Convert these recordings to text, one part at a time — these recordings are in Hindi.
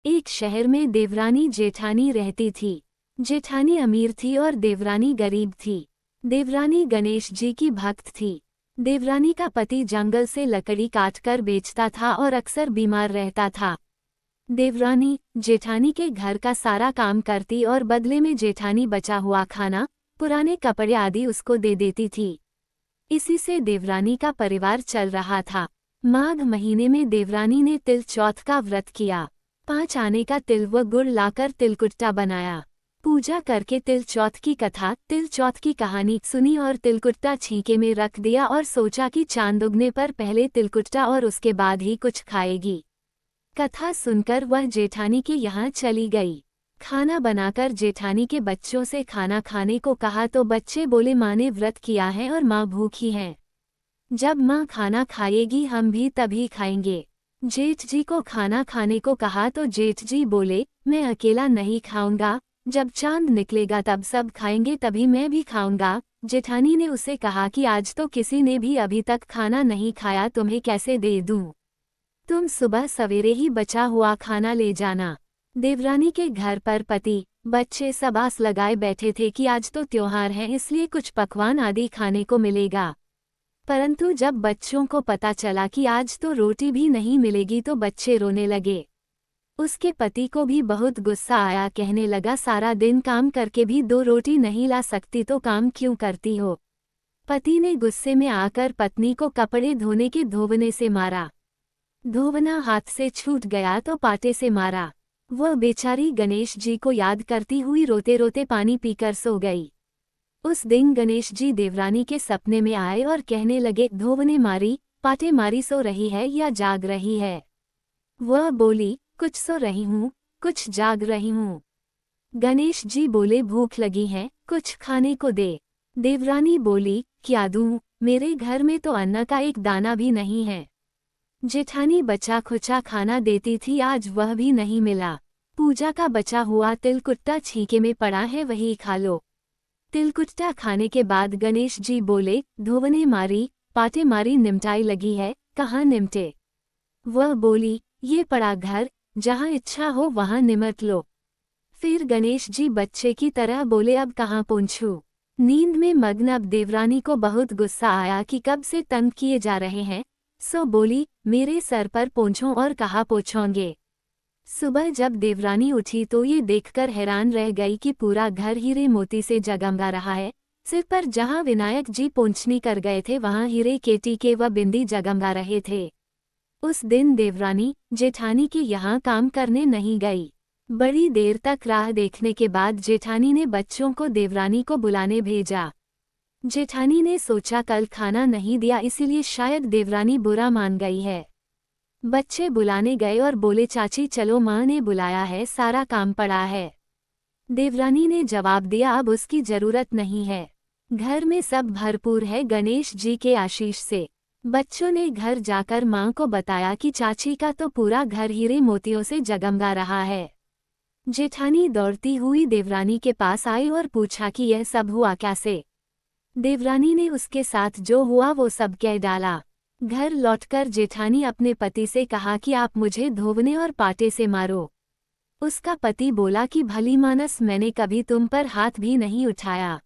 एक शहर में देवरानी जेठानी रहती थी। जेठानी अमीर थी और देवरानी गरीब थी। देवरानी गणेश जी की भक्त थी। देवरानी का पति जंगल से लकड़ी काटकर बेचता था और अक्सर बीमार रहता था। देवरानी जेठानी के घर का सारा काम करती और बदले में जेठानी बचा हुआ खाना, पुराने कपड़े आदि उसको दे देती थी। इसी से देवरानी का परिवार चल रहा था। माघ महीने में देवरानी ने तिल चौथ का व्रत किया। 5 आने का तिल व गुड़ लाकर तिलकुट्टा बनाया। पूजा करके तिल चौथ की कथा, तिल चौथ की कहानी सुनी और तिलकुट्टा छींके में रख दिया और सोचा कि चांद उगने पर पहले तिलकुट्टा और उसके बाद ही कुछ खाएगी। कथा सुनकर वह जेठानी के यहाँ चली गई। खाना बनाकर जेठानी के बच्चों से खाना खाने को कहा तो बच्चे बोले माँ ने व्रत किया है और माँ भूखी है। जब माँ खाना खाएगी हम भी तभी खाएंगे। जेठ जी को खाना खाने को कहा तो जेठ जी बोले मैं अकेला नहीं खाऊंगा, जब चांद निकलेगा तब सब खाएंगे तभी मैं भी खाऊंगा। जेठानी ने उसे कहा कि आज तो किसी ने भी अभी तक खाना नहीं खाया, तुम्हें कैसे दे दूं? तुम सुबह सवेरे ही बचा हुआ खाना ले जाना। देवरानी के घर पर पति बच्चे सब आस लगाए बैठे थे कि आज तो त्योहार है इसलिए कुछ पकवान आदि खाने को मिलेगा। परंतु जब बच्चों को पता चला कि आज तो रोटी भी नहीं मिलेगी तो बच्चे रोने लगे। उसके पति को भी बहुत गुस्सा आया, कहने लगा सारा दिन काम करके भी 2 रोटी नहीं ला सकती तो काम क्यों करती हो? पति ने गुस्से में आकर पत्नी को कपड़े धोने के धोवने से मारा। धोवना हाथ से छूट गया तो पाटे से मारा। वह बेचारी गणेश जी को याद करती हुई रोते रोते पानी पीकर सो गई। उस दिन गणेश जी देवरानी के सपने में आए और कहने लगे धोवने मारी, पाटे मारी, सो रही है या जाग रही है? वह बोली कुछ सो रही हूँ, कुछ जाग रही हूँ। गणेश जी बोले भूख लगी है, कुछ खाने को दे। देवरानी बोली क्या दूँ, मेरे घर में तो अन्न का एक दाना भी नहीं है। जेठानी बचा खुचा खाना देती थी, आज वह भी नहीं मिला। पूजा का बचा हुआ तिलकुट्टा छींके में पड़ा है, वही खा लो। तिलकुट्टा खाने के बाद गणेश जी बोले धोवने मारी, पाटे मारी, निमटाई लगी है, कहाँ निमटे? वह बोली ये पड़ा घर, जहाँ इच्छा हो वहाँ निमट लो। फिर गणेश जी बच्चे की तरह बोले अब कहाँ पूछूं? नींद में मग्न अब देवरानी को बहुत गुस्सा आया कि कब से तंग किए जा रहे हैं, सो बोली मेरे सर पर पोंछो और कहा पोंछोंगे। सुबह जब देवरानी उठी तो ये देखकर हैरान रह गई कि पूरा घर हीरे मोती से जगमगा रहा है। सिर पर जहाँ विनायक जी पोंछनी कर गए थे वहाँ हीरे के टीके व बिंदी जगमगा रहे थे। उस दिन देवरानी जेठानी के यहाँ काम करने नहीं गई। बड़ी देर तक राह देखने के बाद जेठानी ने बच्चों को देवरानी को बुलाने भेजा। जेठानी ने सोचा कल खाना नहीं दिया इसीलिए शायद देवरानी बुरा मान गई है। बच्चे बुलाने गए और बोले चाची चलो माँ ने बुलाया है, सारा काम पड़ा है। देवरानी ने जवाब दिया अब उसकी जरूरत नहीं है, घर में सब भरपूर है गणेश जी के आशीष से। बच्चों ने घर जाकर माँ को बताया कि चाची का तो पूरा घर हीरे मोतियों से जगमगा रहा है। जेठानी दौड़ती हुई देवरानी के पास आई और पूछा कि यह सब हुआ कैसे। देवरानी ने उसके साथ जो हुआ वो सब कह डाला। घर लौटकर जेठानी अपने पति से कहा कि आप मुझे धोवने और पाटे से मारो। उसका पति बोला कि भली मानस, मैंने कभी तुम पर हाथ भी नहीं उठाया,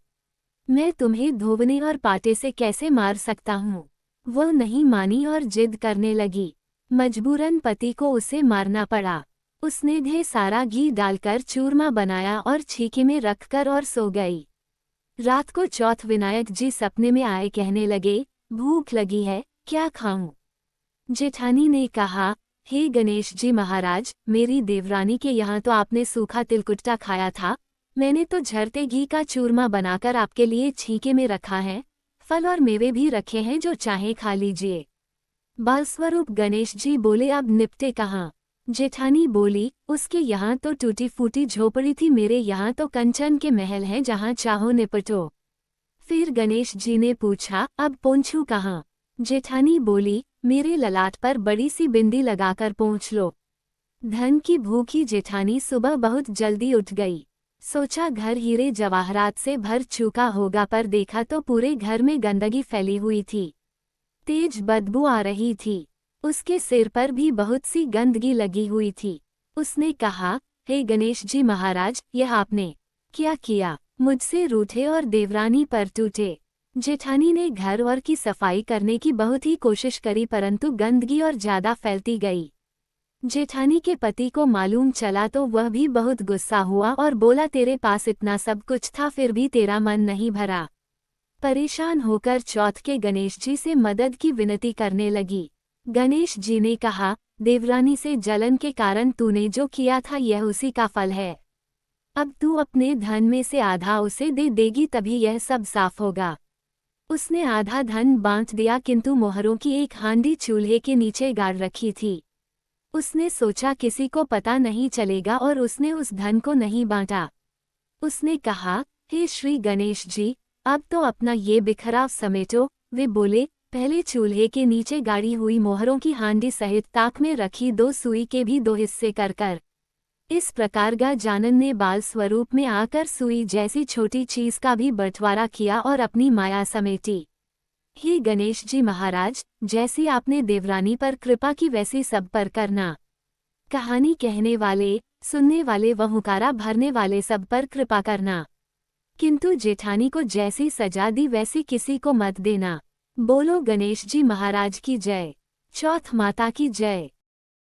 मैं तुम्हें धोवने और पाटे से कैसे मार सकता हूँ? वह नहीं मानी और जिद करने लगी। मजबूरन पति को उसे मारना पड़ा। उसने ढेर सारा घी डालकर चूरमा बनाया और छीके में रखकर और सो गई। रात को चौथ विनायक जी सपने में आए, कहने लगे भूख लगी है, क्या खाऊं? जेठानी ने कहा हे गणेश जी महाराज, मेरी देवरानी के यहाँ तो आपने सूखा तिलकुट्टा खाया था, मैंने तो झरते घी का चूरमा बनाकर आपके लिए छीके में रखा है, फल और मेवे भी रखे हैं, जो चाहे खा लीजिए। बालस्वरूप गणेश जी बोले अब निपटे कहाँ? जेठानी बोली उसके यहाँ तो टूटी फूटी झोपड़ी थी, मेरे यहाँ तो कंचन के महल हैं, जहाँ चाहो निपटो। फिर गणेश जी ने पूछा अब पोंछू कहाँ? जेठानी बोली मेरे ललाट पर बड़ी सी बिंदी लगाकर पोंछ लो। धन की भूखी जेठानी सुबह बहुत जल्दी उठ गई। सोचा घर हीरे जवाहरात से भर चुका होगा, पर देखा तो पूरे घर में गंदगी फैली हुई थी, तेज बदबू आ रही थी। उसके सिर पर भी बहुत सी गंदगी लगी हुई थी। उसने कहा, हे गणेश जी महाराज, यह आपने क्या किया? मुझसे रूठे और देवरानी पर टूटे। जेठानी ने घर और की सफाई करने की बहुत ही कोशिश करी, परंतु गंदगी और ज्यादा फैलती गई। जेठानी के पति को मालूम चला तो वह भी बहुत गुस्सा हुआ और बोला, तेरे पास इतना सब कुछ था फिर भी तेरा मन नहीं भरा। परेशान होकर चौथ के गणेश जी से मदद की विनती करने लगी। गणेश जी ने कहा, देवरानी से जलन के कारण तूने जो किया था यह उसी का फल है। अब तू अपने धन में से आधा उसे दे देगी तभी यह सब साफ होगा। उसने आधा धन बांट दिया, किंतु मोहरों की एक हांडी चूल्हे के नीचे गाड़ रखी थी। उसने सोचा किसी को पता नहीं चलेगा और उसने उस धन को नहीं बांटा। उसने कहा, हे श्री गणेश जी, अब तो अपना ये बिखराव समेटो। वे बोले, पहले चूल्हे के नीचे गाड़ी हुई मोहरों की हांडी सहित ताक में रखी 2 सुई के भी 2 हिस्से कर। इस प्रकार गजानन ने बाल स्वरूप में आकर सुई जैसी छोटी चीज का भी बंटवारा किया और अपनी माया समेटी। हे गणेश जी महाराज, जैसी आपने देवरानी पर कृपा की वैसी सब पर करना। कहानी कहने वाले, सुनने वाले व हुंकारा भरने वाले सब पर कृपा करना, किंतु जेठानी को जैसी सजा दी वैसी किसी को मत देना। बोलो गणेश जी महाराज की जय। चौथ माता की जय।